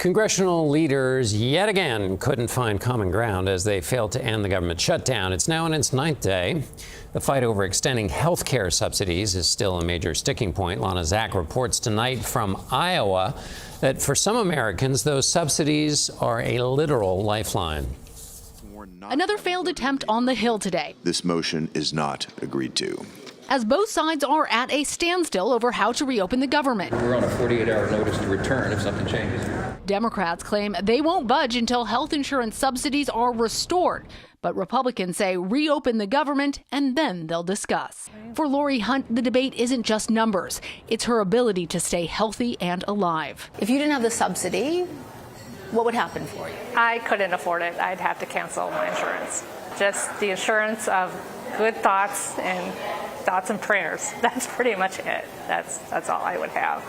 Congressional leaders yet again couldn't find common ground as they failed to end the government shutdown. It's now in its 9th day. The fight over extending health care subsidies is still a major sticking point. Lana Zak reports tonight from Iowa that for some Americans, those subsidies are a literal lifeline. Another failed attempt on the Hill today. This motion is not agreed to, as both sides are at a standstill over how to reopen the government. We're on a 48-hour notice to return if something changes. Democrats claim they won't budge until health insurance subsidies are restored. But Republicans say reopen the government and then they'll discuss. For Lori Hunt, the debate isn't just numbers. It's her ability to stay healthy and alive. If you didn't have the subsidy, what would happen for you? I couldn't afford it. I'd have to cancel my insurance. Just the assurance of good thoughts and prayers. That's pretty much it. That's all I would have.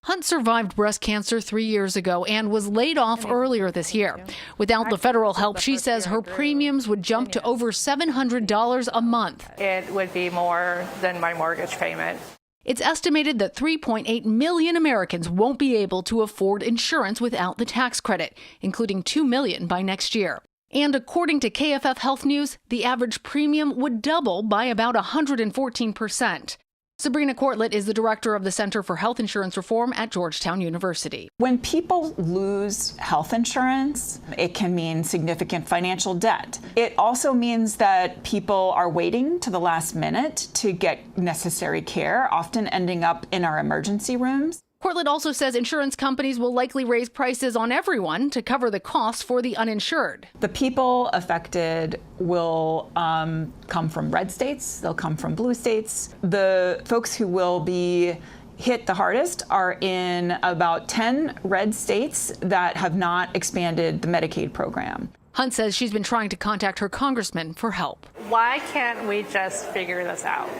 Hunt survived breast cancer 3 years ago and was laid off earlier this year. Without the federal help, she says her premiums would jump to over $700 a month. It would be more than my mortgage payment. It's estimated that 3.8 million Americans won't be able to afford insurance without the tax credit, including 2 million by next year. And according to KFF Health News, the average premium would double by about 114%. Sabrina Cortlett is the director of the Center for Health Insurance Reform at Georgetown University. When people lose health insurance, it can mean significant financial debt. It also means that people are waiting to the last minute to get necessary care, often ending up in our emergency rooms. Cortlett also says insurance companies will likely raise prices on everyone to cover the costs for the uninsured. The people affected will come from red states, they'll come from blue states. The folks who will be hit the hardest are in about 10 red states that have not expanded the Medicaid program. Hunt says she's been trying to contact her congressman for help. Why can't we just figure this out?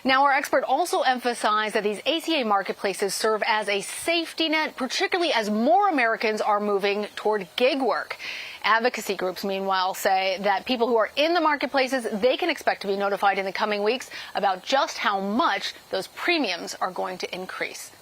Now, our expert also emphasized that these ACA marketplaces serve as a safety net, particularly as more Americans are moving toward gig work. Advocacy groups, meanwhile, say that people who are in the marketplaces, they can expect to be notified in the coming weeks about just how much those premiums are going to increase.